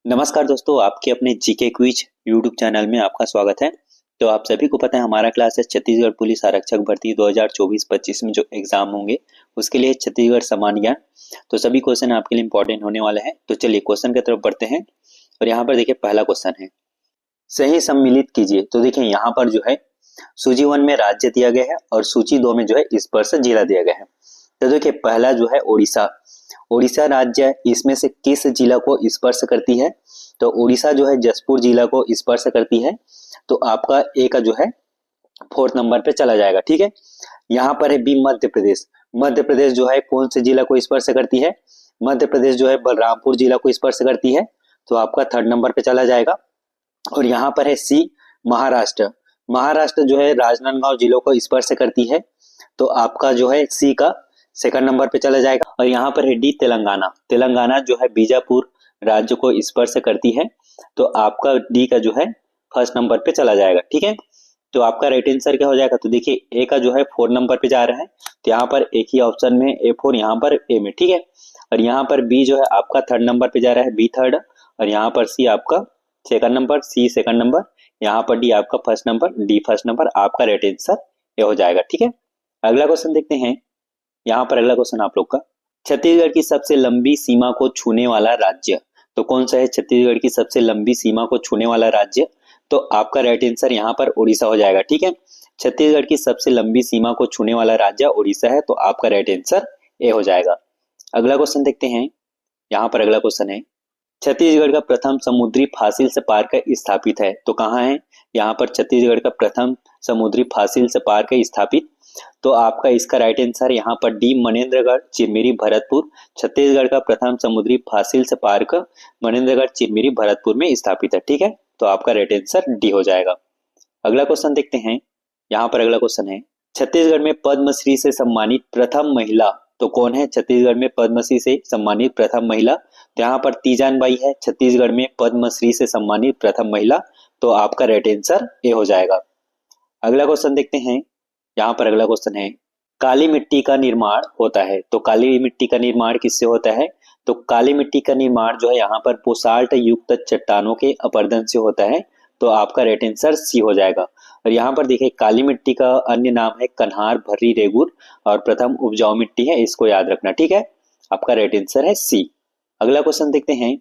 नमस्कार दोस्तों, आपके अपने जीके क्विज यूट्यूब चैनल में आपका स्वागत है। तो आप सभी को पता है हमारा क्लास है छत्तीसगढ़ पुलिस आरक्षक भर्ती 2024-25 में जो एग्जाम होंगे उसके लिए छत्तीसगढ़ सामान्य ज्ञान। तो सभी क्वेश्चन आपके लिए इंपॉर्टेंट होने वाले हैं। तो चलिए क्वेश्चन की तरफ बढ़ते हैं। और यहाँ पर देखिए पहला क्वेश्चन है, सही सम्मिलित कीजिए। तो देखिए यहाँ पर जो है सूची 1 में राज्य दिया गया है और सूची 2 में जो है स्पर्श जिला दिया गया है। तो देखिए पहला जो है उड़ीसा, उड़ीसा राज्य इसमें से किस जिला को स्पर्श करती है? तो उड़ीसा जो है जसपुर जिला को स्पर्श करती है। तो आपका ए का जो है 4th नंबर पे चला जाएगा। ठीक है, यहाँ पर है बी मध्य प्रदेश। मध्य प्रदेश जो है कौन से जिला को स्पर्श करती है? मध्य प्रदेश जो है बलरामपुर जिला को स्पर्श करती है। तो आपका 3rd नंबर पे चला जाएगा। और यहाँ पर है सी महाराष्ट्र। महाराष्ट्र जो है राजनांदगांव जिलों को स्पर्श करती है। तो आपका जो है सी का 2nd नंबर पे चला जाएगा। और यहाँ पर है डी तेलंगाना। तेलंगाना जो है बीजापुर राज्य को स्पर्श करती है। तो आपका डी का जो है 1st नंबर पे चला जाएगा। ठीक है, तो आपका राइट आंसर क्या हो जाएगा? तो देखिए ए का जो है 4 नंबर पे जा रहा है। तो यहाँ पर एक ही ऑप्शन में A4, यहाँ पर ए में। ठीक है, और यहाँ पर बी जो है आपका 3rd नंबर पे जा रहा है, बी 3rd। और यहाँ पर सी आपका 2nd नंबर, सी 2nd नंबर। यहाँ पर डी आपका 1st number, D 1st number. आपका राइट आंसर ये हो जाएगा। ठीक है, अगला क्वेश्चन देखते हैं। यहाँ पर अगला क्वेश्चन आप लोग का, छत्तीसगढ़ की सबसे लंबी सीमा को छूने वाला राज्य। तो कौन सा है छत्तीसगढ़ की सबसे लंबी सीमा को छूने वाला राज्य? तो आपका राइट आंसर यहाँ पर उड़ीसा हो जाएगा। ठीक है, छत्तीसगढ़ की सबसे लंबी सीमा को छूने वाला राज्य उड़ीसा है। तो आपका राइट आंसर ए हो जाएगा। अगला क्वेश्चन देखते हैं। यहाँ पर अगला क्वेश्चन है, छत्तीसगढ़ का प्रथम समुद्री फासिल से पार्क स्थापित है। तो कहाँ है? यहाँ पर छत्तीसगढ़ का प्रथम समुद्री फासिल से पार्क स्थापित। तो आपका इसका राइट आंसर यहाँ पर डी मनेन्द्रगढ़ चिरमिरी भरतपुर। छत्तीसगढ़ का प्रथम समुद्री फासिल से पार्क मनेन्द्रगढ़ चिरमिरी भरतपुर में स्थापित है। ठीक है, तो आपका राइट आंसर डी हो जाएगा। अगला क्वेश्चन देखते हैं। यहाँ पर अगला क्वेश्चन है, छत्तीसगढ़ में पद्मश्री से सम्मानित प्रथम महिला। तो कौन है छत्तीसगढ़ में पद्मश्री से सम्मानित प्रथम महिला? तो यहाँ पर तीजान बाई है छत्तीसगढ़ में पद्मश्री से सम्मानित प्रथम महिला। तो आपका राइट आंसर ए हो जाएगा। अगला क्वेश्चन देखते हैं। यहाँ पर अगला क्वेश्चन है, काली मिट्टी का निर्माण होता है। तो काली मिट्टी का निर्माण किससे होता है? तो काली मिट्टी का निर्माण जो है यहाँ पर बोसाल्ट युक्त चट्टानों के अपरदन से होता है। तो आपका राइट आंसर सी हो जाएगा। और यहाँ पर देखिए काली मिट्टी का अन्य नाम है कन्हार, भर्री, रेगुर और प्रथम उपजाऊ मिट्टी है, इसको याद रखना। ठीक है, आपका राइट आंसर है सी। अगला क्वेश्चन देखते हैं।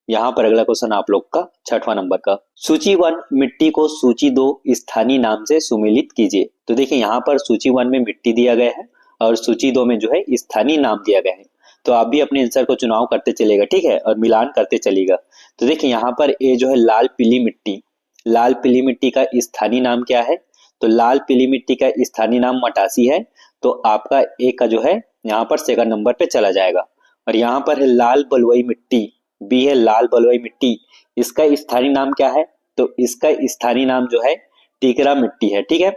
यहाँ पर अगला क्वेश्चन आप लोग का 6वां नंबर का, सूची 1 मिट्टी को सूची 2 स्थानीय नाम से सुमेलित कीजिए। तो देखिए यहाँ पर सूची 1 में मिट्टी दिया गया है और सूची 2 में जो है स्थानीय नाम दिया गया है। तो आप भी अपने आंसर को चुनाव करते चलेगा। ठीक है, और मिलान करते चलेगा। तो देखिए यहाँ पर ए जो है लाल पीली मिट्टी, लाल पीली मिट्टी का स्थानीय नाम क्या है? तो लाल पीली मिट्टी का स्थानीय नाम मटासी है। तो आपका ए का जो है यहाँ पर 2nd नंबर पे चला जाएगा। और यहाँ पर है लाल बलुई मिट्टी, बी है लाल बलुई मिट्टी, इसका स्थानीय नाम क्या है? तो इसका स्थानीय नाम जो है टीकरा मिट्टी है। ठीक है,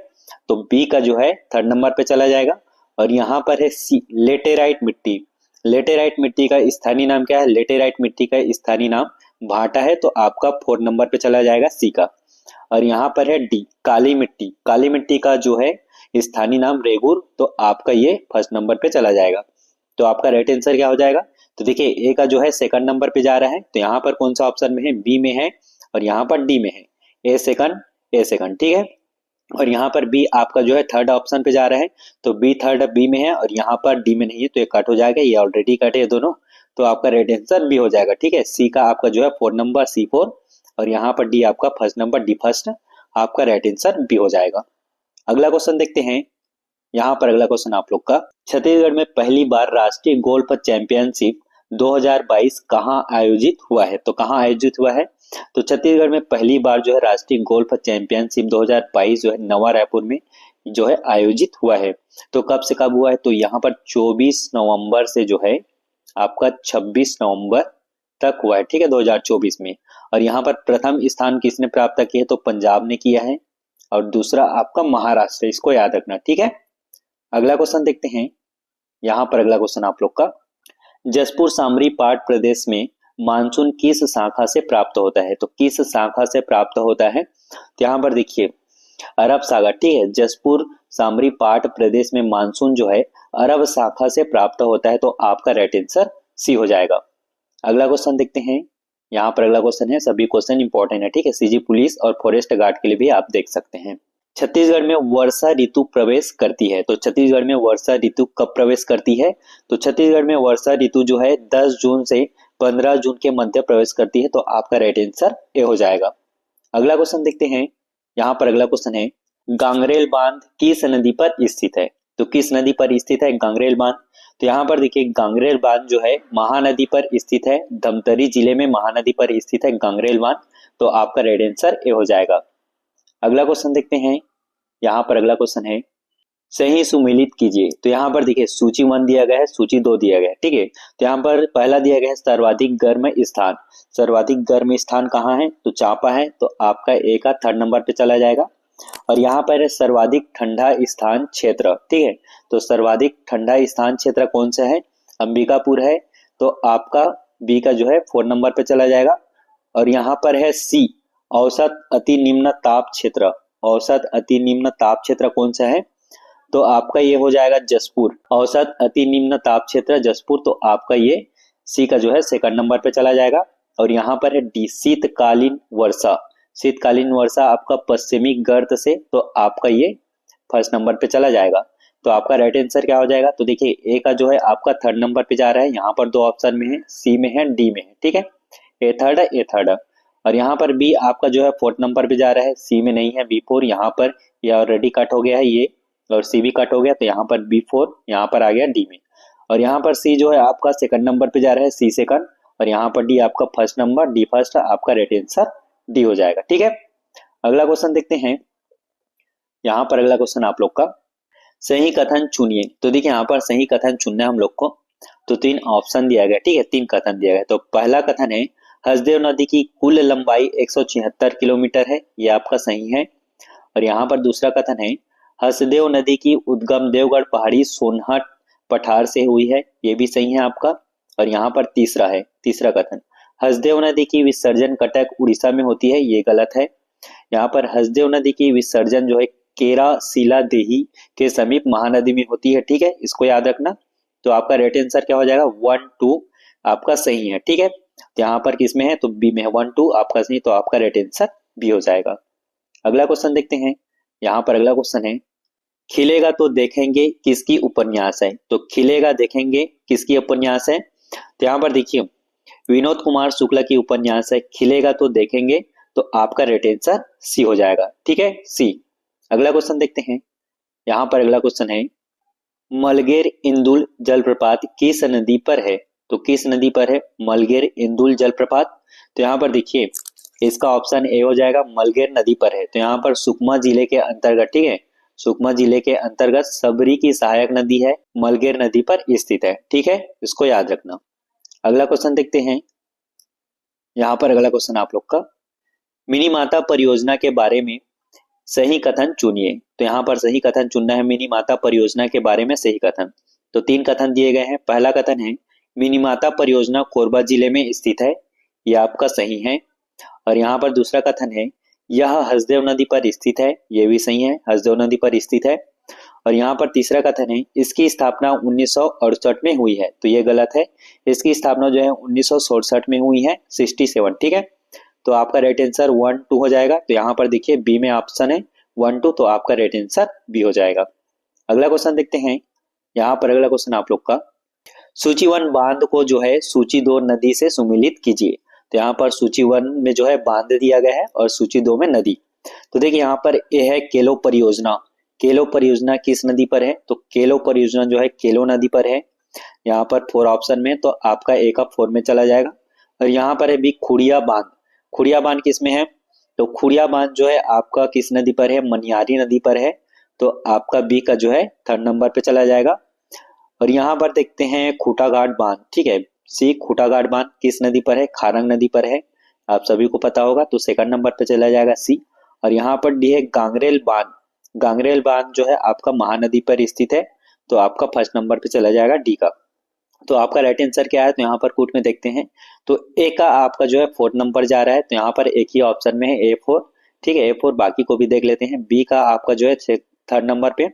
तो बी का जो है 3rd नंबर पे चला जाएगा। और यहाँ पर है सी लेटेराइट मिट्टी, लेटेराइट मिट्टी का स्थानीय नाम क्या है? लेटेराइट मिट्टी का स्थानीय नाम भाटा है। तो आपका 4th नंबर पे चला जाएगा सी का। और यहाँ पर है डी काली मिट्टी, काली मिट्टी का जो है स्थानीय नाम रेगुर। तो आपका ये 1st नंबर पे चला जाएगा। तो आपका राइट आंसर क्या हो जाएगा? तो देखिए ए का जो है 2nd नंबर पे जा रहा है। तो यहाँ पर कौन सा ऑप्शन में है? बी में है और यहाँ पर डी में है। ए सेकंड। ठीक है, और यहाँ पर बी आपका जो है 3rd ऑप्शन पे जा रहा है। तो बी 3rd बी में है और यहाँ पर डी में नहीं है। तो ये कट हो जाएगा, ये ऑलरेडी कटे है दोनों। तो आपका राइट आंसर बी हो जाएगा। ठीक है, सी का आपका जो है 4 नंबर सी 4 और यहाँ पर डी आपका 1st नंबर डी 1st। आपका राइट आंसर बी हो जाएगा। अगला क्वेश्चन देखते हैं। यहाँ पर अगला क्वेश्चन आप लोग का, छत्तीसगढ़ में पहली बार राष्ट्रीय गोल्फ चैंपियनशिप 2022 कहाँ आयोजित हुआ है? तो कहाँ आयोजित हुआ है? तो छत्तीसगढ़ में पहली बार जो है राष्ट्रीय गोल्फ चैंपियनशिप 2022 जो है नवा रायपुर में जो है आयोजित हुआ है। तो कब से कब हुआ है? तो यहाँ पर 24 नवंबर से जो है आपका 26 नवंबर तक हुआ है। ठीक है, 2024 में। और यहाँ पर प्रथम स्थान किसने प्राप्त किया है? तो पंजाब ने किया है और दूसरा आपका महाराष्ट्र, इसको याद रखना। ठीक है, अगला क्वेश्चन देखते हैं। यहाँ पर अगला क्वेश्चन आप लोग का, जसपुर सामरी पाठ प्रदेश में मानसून किस शाखा से प्राप्त होता है? तो किस शाखा से प्राप्त होता है? तो यहाँ पर देखिए अरब सागर। ठीक है, जसपुर सामरी पाठ प्रदेश में मानसून जो है अरब शाखा से प्राप्त होता है। तो आपका राइट आंसर सी हो जाएगा। अगला क्वेश्चन देखते हैं। यहाँ पर अगला क्वेश्चन है, सभी क्वेश्चन इंपॉर्टेंट है, ठीक है, सीजी पुलिस और फॉरेस्ट गार्ड के लिए भी आप देख सकते हैं। छत्तीसगढ़ में वर्षा ऋतु प्रवेश करती है, तो छत्तीसगढ़ में वर्षा ऋतु कब प्रवेश करती है? तो छत्तीसगढ़ में वर्षा ऋतु जो है 10 जून से 15 जून के मध्य प्रवेश करती है, तो आपका राइट आंसर ए हो जाएगा। अगला क्वेश्चन देखते हैं। यहाँ पर अगला क्वेश्चन है, गांगरेल बांध किस नदी पर स्थित है? तो किस नदी पर स्थित है गांगरेल बांध? तो यहाँ पर देखिए गांगरेल बांध जो है महानदी पर स्थित है, धमतरी जिले में महानदी पर स्थित है गांगरेल बांध, तो आपका राइट आंसर ए हो जाएगा। अगला क्वेश्चन देखते हैं। यहाँ पर अगला क्वेश्चन है, सही सुमेलित कीजिए। तो यहाँ पर देखिए सूची 1 दिया गया है, सूची 2 दिया गया है, ठीक है। तो यहाँ पर पहला दिया गया है सर्वाधिक गर्म स्थान। सर्वाधिक गर्म स्थान कहाँ है? तो चांपा है, तो आपका ए का 3rd नंबर पे चला जाएगा। और यहाँ पर है सर्वाधिक ठंडा स्थान क्षेत्र, ठीक है। तो सर्वाधिक ठंडा स्थान क्षेत्र कौन सा है? अंबिकापुर है, तो आपका बी का जो है 4 नंबर पे चला जाएगा। और यहाँ पर है सी, औसत अति निम्न ताप क्षेत्र। औसत अति निम्न ताप क्षेत्र कौन सा है? तो आपका ये हो जाएगा जसपुर, औसत अति निम्न ताप क्षेत्र जसपुर, तो आपका ये सी का जो है 2nd नंबर पे चला जाएगा। और यहाँ पर है डी, शीतकालीन वर्षा। शीतकालीन वर्षा आपका पश्चिमी गर्त से, तो आपका ये 1st नंबर पे चला जाएगा। तो आपका राइट आंसर क्या हो जाएगा? तो देखिए ए का जो है आपका 3rd नंबर पे जा रहा है, यहाँ पर 2 ऑप्शन में है, सी में है, डी में है, ठीक है। ए थर्ड है, ए थर्ड है। और यहाँ पर बी आपका जो है 4th नंबर पे जा रहा है, सी में नहीं है, बी 4, यहाँ पर ये ऑलरेडी कट हो गया है ये, और सी भी कट हो गया, तो यहाँ पर बी 4 यहाँ पर आ गया डी में। और यहाँ पर सी जो है आपका 2nd नंबर पे जा रहा है, सी 2nd, और यहाँ पर डी आपका 1st नंबर, डी 1st, आपका राइट आंसर डी हो जाएगा, ठीक है। अगला क्वेश्चन देखते हैं। यहाँ पर अगला क्वेश्चन आप लोग का, सही कथन चुनिए। तो देखिए यहाँ पर सही कथन चुनना है हम लोग को, तो 3 ऑप्शन दिया गया, ठीक है, 3 कथन दिया गया। तो पहला कथन है, हसदेव नदी की कुल लंबाई 176 किलोमीटर है, ये आपका सही है। और यहाँ पर दूसरा कथन है, हसदेव नदी की उद्गम देवगढ़ पहाड़ी सोनहट पठार से हुई है, ये भी सही है आपका। और यहाँ पर तीसरा कथन, हसदेव नदी की विसर्जन कटक उड़ीसा में होती है, ये गलत है। यहाँ पर हसदेव नदी की विसर्जन जो है केरा सीला देही के समीप महानदी में होती है, ठीक है, इसको याद रखना। तो आपका राइट आंसर क्या हो जाएगा? 1, 2 आपका सही है, ठीक है। तो यहाँ पर किस में है? तो बी में है, 1, 2 आपका सही, तो आपका राइट आंसर बी हो जाएगा। अगला क्वेश्चन देखते हैं। यहाँ पर अगला क्वेश्चन है, खिलेगा तो देखेंगे किसकी उपन्यास है? तो खिलेगा देखेंगे किसकी उपन्यास है? तो यहाँ पर देखिए विनोद कुमार शुक्ला की उपन्यास है खिलेगा तो देखेंगे, तो आपका राइट आंसर सी हो जाएगा, ठीक है, सी। अगला क्वेश्चन देखते हैं। यहाँ पर अगला क्वेश्चन है, मलगेर इंदुल जलप्रपात किस नदी पर है? तो किस नदी पर है मलगेर इंदुल जलप्रपात? तो यहाँ पर देखिए इसका ऑप्शन ए हो जाएगा, मलगेर नदी पर है। तो यहाँ पर सुकमा जिले के अंतर्गत, ठीक है, सुकमा जिले के अंतर्गत सबरी की सहायक नदी है, मलगेर नदी पर स्थित है, ठीक है, इसको याद रखना। अगला क्वेश्चन देखते हैं। यहाँ पर अगला क्वेश्चन आप लोग का, मिनी माता परियोजना के बारे में सही कथन चुनिए। तो यहाँ पर सही कथन चुनना है, मिनी माता परियोजना के बारे में सही कथन। तो 3 कथन दिए गए हैं। पहला कथन है, मिनी माता परियोजना कोरबा जिले में स्थित है, यह आपका सही है। और यहाँ पर दूसरा कथन है, यह हसदेव नदी पर स्थित है, यह भी सही है, हसदेव नदी पर स्थित है। और यहाँ पर तीसरा कथन है, इसकी स्थापना 1968 में हुई है, तो ये गलत है, इसकी स्थापना जो है 1967 में हुई है, 67, ठीक है। तो आपका राइट आंसर 1, 2 हो जाएगा। तो यहाँ पर देखिए बी में ऑप्शन है 1, 2, तो आपका राइट आंसर बी हो जाएगा। अगला क्वेश्चन देखते हैं। यहाँ पर अगला क्वेश्चन आप लोग का, सूची 1 बांध को जो है सूची 2 नदी से सुमिलित कीजिए। तो यहाँ पर सूची 1 में जो है बांध दिया गया है और सूची 2 में नदी। तो देखिए यहाँ पर ए है केलो परियोजना। केलो परियोजना किस नदी पर है? तो केलो परियोजना जो है केलो नदी पर है। यहाँ पर 4 ऑप्शन में, तो आपका ए का 4 में चला जाएगा। और यहाँ पर है बी खुड़िया बांध। खुड़िया बांध किस में है? तो खुड़िया बांध जो है आपका किस नदी पर है? मनियारी नदी पर है, तो आपका बी का जो है 3rd नंबर पे चला जाएगा। और यहाँ पर देखते हैं खूटाघाट बांध, ठीक है, सी खूटाघाट बांध किस नदी पर है? खारंग नदी पर है, आप सभी को पता होगा, तो 2nd नंबर पे चला जाएगा सी। और यहाँ पर डी है गांगरेल बांध। गांगरेल बांध जो है आपका महानदी पर स्थित है, तो आपका 1st नंबर पे चला जाएगा डी का। तो आपका राइट आंसर क्या है? तो यहाँ पर कूट में देखते हैं, तो ए का आपका जो है 4th नंबर जा रहा है, तो यहाँ पर एक ही ऑप्शन में है A4, ठीक है, A4, बाकी को भी देख लेते हैं। बी का आपका जो है 3rd नंबर पे,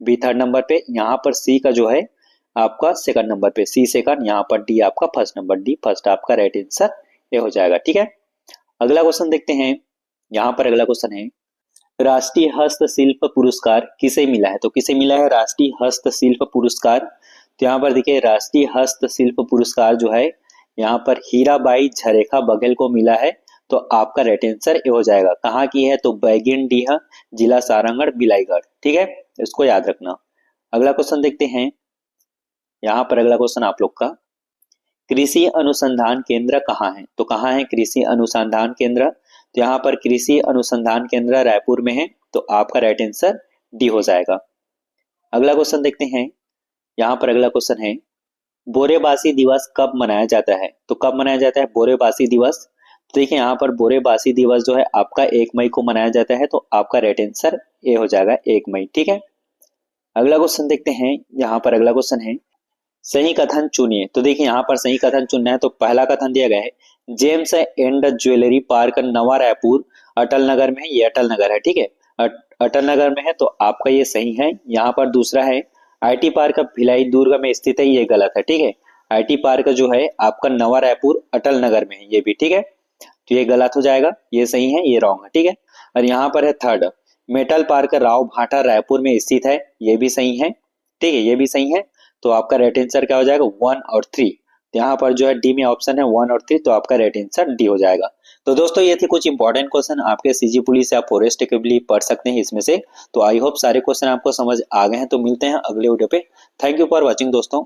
बी 3rd नंबर पे। यहाँ पर सी का जो है आपका सेकंड नंबर पे, सी सेकंड, यहाँ पर डी आपका फर्स्ट नंबर, डी फर्स्ट आपका राइट आंसर ये हो जाएगा। ठीक है, अगला क्वेश्चन देखते हैं। यहाँ पर अगला क्वेश्चन है, राष्ट्रीय हस्तशिल्प पुरस्कार किसे मिला है? तो किसे मिला है राष्ट्रीय हस्तशिल्प पुरस्कार? तो यहाँ पर देखिए राष्ट्रीय हस्तशिल्प पुरस्कार जो है यहाँ पर हीराबाई झरेखा बघेल को मिला है। तो आपका राइट आंसर ये हो जाएगा। कहाँ की है? तो बैगिनडीह, जिला सारंगढ़, बिलाईगढ़। ठीक है, इसको याद रखना। अगला क्वेश्चन देखते हैं। यहाँ पर अगला क्वेश्चन आप लोग का, कृषि अनुसंधान केंद्र कहाँ है? तो कहाँ है कृषि अनुसंधान केंद्र? तो यहाँ पर कृषि अनुसंधान केंद्र रायपुर में है। तो आपका राइट आंसर डी हो जाएगा। अगला क्वेश्चन देखते हैं। यहाँ पर अगला क्वेश्चन है, बोरेबासी दिवस कब मनाया जाता है? तो कब मनाया जाता है बोरेबासी दिवस? तो देखिए यहाँ पर बोरेबासी दिवस जो है आपका 1 मई को मनाया जाता है। तो आपका राइट आंसर ए हो जाएगा 1 मई। ठीक है, अगला क्वेश्चन देखते हैं। यहाँ पर अगला क्वेश्चन है, सही कथन चुनिए। तो देखिए यहाँ पर सही कथन चुनना है। तो पहला कथन दिया गया है, जेम्स एंड ज्वेलरी पार्क नवा रायपुर अटल नगर में है। ये अटल नगर है। ठीक है, अटल नगर में है। तो आपका ये सही है। यहाँ पर दूसरा है, आईटी पार्क भिलाई दुर्ग में स्थित है। ये गलत है। ठीक है, आईटी पार्क जो है आपका नवा रायपुर अटल नगर में है। ये भी ठीक है, तो ये गलत हो जाएगा। ये सही है, ये रॉन्ग है। ठीक है, और यहाँ पर है थर्ड, मेटल पार्क राव भाटा रायपुर में स्थित है। ये भी सही है। ठीक है, ये भी सही है। तो आपका राइट आंसर क्या हो जाएगा? 1 और 3। तो यहाँ पर जो है डी में ऑप्शन है 1 और 3। तो आपका राइट आंसर डी हो जाएगा। तो दोस्तों ये थे कुछ इंपॉर्टेंट क्वेश्चन आपके सीजी पुलिस या फॉरेस्ट के लिए पढ़ सकते हैं इसमें से। तो आई होप सारे क्वेश्चन आपको समझ आ गए हैं। तो मिलते हैं अगले वीडियो पे। थैंक यू फॉर वॉचिंग दोस्तों।